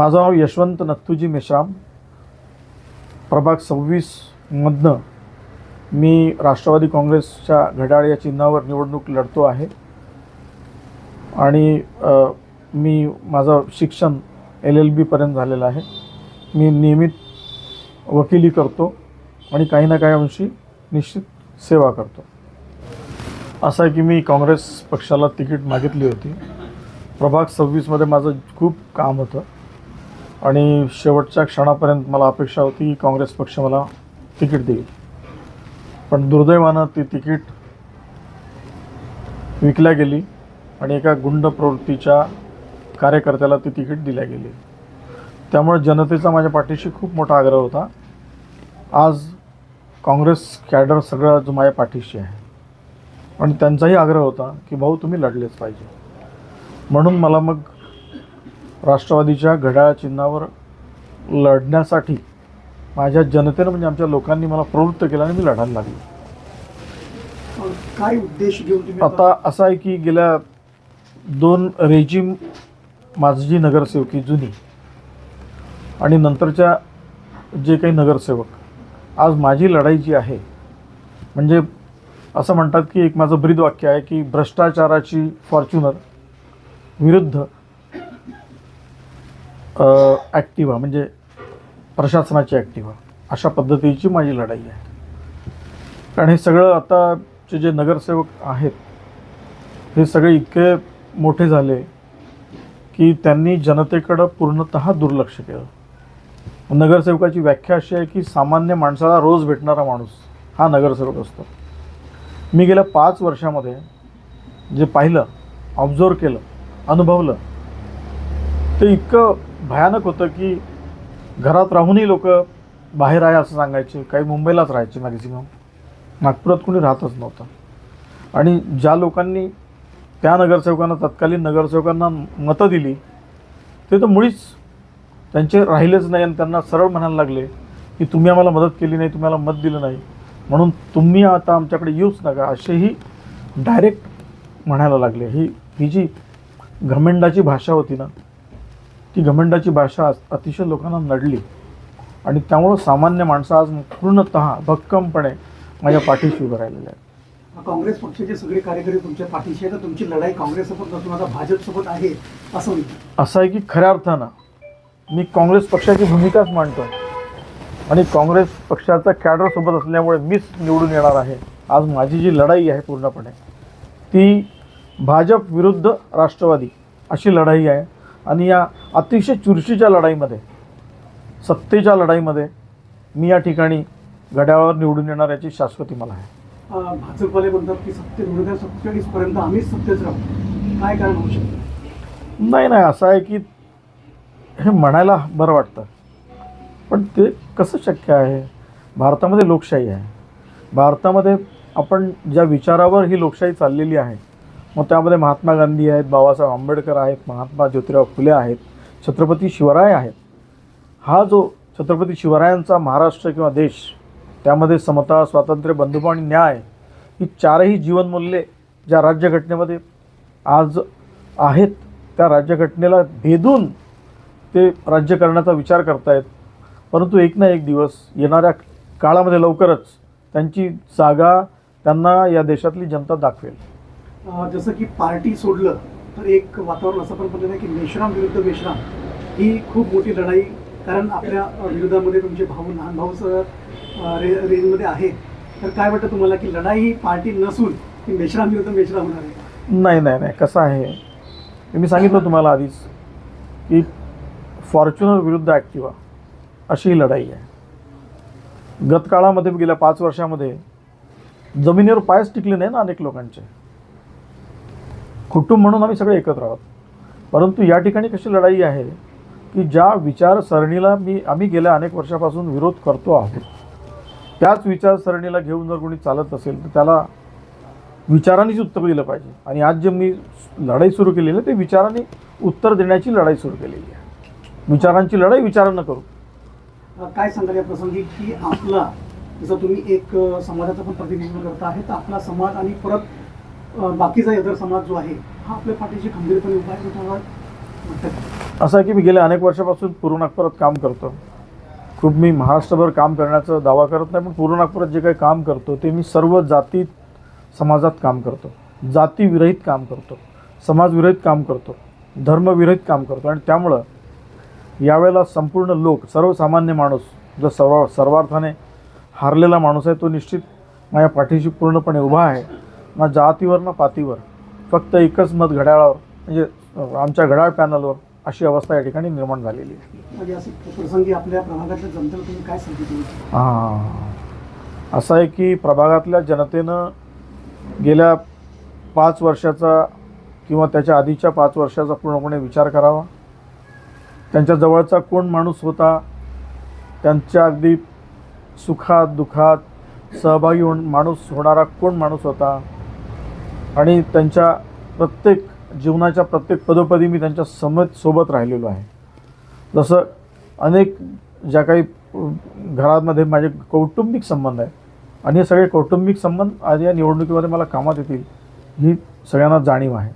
माझं नाव यशवंत नथुजी मेश्राम. प्रभाग 26मधनं मी राष्ट्रवादी काँग्रेसच्या घड्याळ या चिन्हावर निवडणूक लढतो आहे. आणि मी माझं शिक्षण LLB पर्यंत झालेलं आहे. मी नियमित वकिली करतो आणि काही ना काही अंशी निश्चित सेवा करतो. असं आहे की मी काँग्रेस पक्षाला तिकीट मागितली होती. प्रभाग 26मध्ये माझं खूप काम होतं आणि शेवटच्या क्षणापर्यंत मला अपेक्षा होती की काँग्रेस पक्ष मला तिकीट देईल. पण दुर्दैवानं ती तिकीट विकल्या गेली आणि एका गुंड प्रवृत्तीच्या कार्यकर्त्याला ती तिकीट दिल्या गेली. त्यामुळे जनतेचा माझ्या पाठीशी खूप मोठा आग्रह होता. आज काँग्रेस कॅडर सगळं जो माझ्या पाठीशी आहे आणि त्यांचाही आग्रह होता की भाऊ तुम्ही लढलेच पाहिजे. म्हणून मला मग राष्ट्रवादीच्या घड्याळ चिन्हावर लढण्यासाठी माझ्या जनतेनं म्हणजे आमच्या लोकांनी मला प्रवृत्त केलं आणि मी लढायला लागलो. काय उद्देश घेऊन तुम्ही आता असं आहे की गेल्या 2 रेजिम माझी जी नगरसेवकी जुनी आणि नंतरच्या जे काही नगरसेवक, आज माझी लढाई जी आहे म्हणजे असं म्हणतात की एक माझं ब्रीदवाक्य आहे की भ्रष्टाचाराची फॉर्च्युनर विरुद्ध ॲक्टिवा म्हणजे प्रशासनाची ॲक्टिवा, अशा पद्धतीची माझी लढाई आहे. कारण हे सगळं आताचे जे नगरसेवक आहेत हे सगळे इतके मोठे झाले की त्यांनी जनतेकडं पूर्णतः दुर्लक्ष केलं. नगरसेवकाची व्याख्या अशी आहे की सामान्य माणसाला रोज भेटणारा माणूस हा नगरसेवक असतो. मी गेल्या 5 वर्षामध्ये जे पाहिलं, ऑब्झर्व केलं, अनुभवलं ते इतकं भयानक होतं की घरात राहूनही लोक बाहेर आहे असं सांगायचे. काही मुंबईलाच राहायचे, मॅक्झिमम नागपुरात कोणी राहतच नव्हतं. आणि ज्या लोकांनी त्या नगरसेवकांना, तत्कालीन नगरसेवकांना मतं दिली ते तर मुळीच त्यांचे राहिलेच नाही आणि त्यांना सरळ म्हणायला लागले की तुम्ही आम्हाला मदत केली नाही, तुम्ही आम्हाला मत दिलं नाही, म्हणून तुम्ही आता आमच्याकडे येऊच नका, असेही डायरेक्ट म्हणायला लागले. ही जी घमेंडाची भाषा होती ना, ती घमेंडाची भाषा अतिशय लोकांना नडली आणि त्यामुळं सामान्य माणसं आज पूर्णतः भक्कमपणे माझ्या पाठीशी उभं राहिलेलं आहे. काँग्रेस पक्षाचे सगळे कार्यकर्ते तुमच्या पाठीशी आहेत, तर तुमची लढाई काँग्रेससोबत नसून आता भाजपसोबत आहे असं म्हणतात. असं आहे की खऱ्या अर्थानं मी काँग्रेस पक्षाची भूमिकाच मांडतो आणि काँग्रेस पक्षाचा कॅडरसोबत असल्यामुळे मीच निवडून येणार आहे. आज माझी जी लढाई आहे पूर्णपणे ती भाजप विरुद्ध राष्ट्रवादी अशी लढाई आहे. आणि या अतिशय चुरशीच्या लढाईमध्ये, सत्तेच्या लढाईमध्ये मी या ठिकाणी घड्याळावर निवडून येणार याची शाश्वती मला आहे. भाजपवाले म्हणतात की 2047 पर्यंत आम्हीच सत्तेच राहू, काय कारण होऊ शकतं? नाही, असं आहे की हे म्हणायला बरं वाटतं पण ते कसं शक्य आहे? भारतामध्ये लोकशाही आहे. भारतामध्ये आपण ज्या विचारावर ही लोकशाही चाललेली आहे, मग त्यामध्ये महात्मा गांधी आहेत, बाबासाहेब आंबेडकर आहेत, महात्मा ज्योतिराव फुले आहेत, छत्रपती शिवराय आहेत. हा जो छत्रपती शिवरायांचा महाराष्ट्र किंवा देश, त्यामध्ये समता, स्वातंत्र्य, बंधुभाव आणि न्याय ही 4ही जीवनमूल्ये ज्या राज्यघटनेमध्ये आज आहेत, त्या राज्यघटनेला भेदून ते राज्य करण्याचा विचार करतायत. परंतु एक ना एक दिवस येणाऱ्या काळामध्ये लवकरच त्यांची जागा त्यांना या देशातली जनता दाखवेल. जसं की पार्टी सोडलं तर एक वातावरण असं पण बनलेलं आहे की मेश्राम विरुद्ध मेश्राम ही खूप मोठी लढाई, कारण आपल्या विरोधामध्ये तुमचे भाऊ, लहान भाऊ रेंजमध्ये आहेत. तर काय वाटतं तुम्हाला की लढाई ही पार्टी नसून की मेश्राम विरुद्ध मेश्राम होणार आहे? नाही, कसं आहे मी सांगितलं तुम्हाला आधीच की फॉर्च्युनर विरुद्ध ॲक्टिवा अशी ही लढाई आहे. गतकाळामध्ये गेल्या 5 वर्षामध्ये जमिनीवर पायच टिकले नाही ना अनेक लोकांचे. कुटुंब म्हणून आम्ही सगळे एकत्र आहोत. परंतु या ठिकाणी कशी लढाई आहे की ज्या विचारसरणीला आम्ही गेल्या अनेक वर्षापासून विरोध करतो आहोत, त्याच विचारसरणीला घेऊन जर कोणी चालत असेल तर त्याला विचारांनीच उत्तर दिलं पाहिजे. आणि आज जे मी लढाई सुरू केलेली आहे ते विचारांनी उत्तर देण्याची लढाई सुरू केलेली आहे. विचारांची लढाई विचारांना करू. काय सांगाल या प्रसंगी की आपला, जसं तुम्ही एक समाजाचं पण प्रतिनिधित्व करता आहे, तर आपला समाज आणि परत बाकीचा इतर समाज जो आहे हा आपल्या पाठीशी खंबीरपणे उभा आहे, असं आहे की मी गेल्या अनेक वर्षापासून पूर्व नागपुरात काम करतो. खूप मी महाराष्ट्रभर काम करण्याचा दावा करत नाही, पण पूर्व नागपुरात जे काही काम करतो ते मी सर्व जाती समाजात काम करतो, जातीविरहित काम करतो, समाजविरहित काम करतो, धर्मविरहित काम करतो. आणि त्यामुळं यावेळेला संपूर्ण लोक, सर्वसामान्य माणूस जो सर्वार्थाने हारलेला माणूस आहे तो निश्चित माझ्या पाठीशी पूर्णपणे उभा आहे. ना जातीवर ना पातीवर, फक्त एकच मत घड्याळावर, म्हणजे आमच्या घड्याळ पॅनलवर, अशी अवस्था या ठिकाणी निर्माण झालेली आहे. म्हणजे असं प्रसंगी आपल्या प्रभागातल्या जनतेला तुम्ही काय सांगता तुम्ही? असं आहे की प्रभागातल्या जनतेनं गेल्या 5 वर्षाचा किंवा त्याच्या आधीच्या 5 वर्षाचा पूर्णपणे विचार करावा. त्यांच्या जवळचा कोण माणूस होता, त्यांच्या अगदी सुखात दुःखात सहभागी होणारा कोण माणूस होता, आणि त्यांच्या प्रत्येक जीवनाच्या प्रत्येक पदोपदी मी त्यांच्या सोबत राहिलेलो आहे. जसं अनेक ज्या काही घरामध्ये माझे कौटुंबिक संबंध आहेत, आणि हे सगळे कौटुंबिक संबंध आज या निवडणुकीमध्ये मला कामात येतील ही सगळ्यांना जाणीव आहे.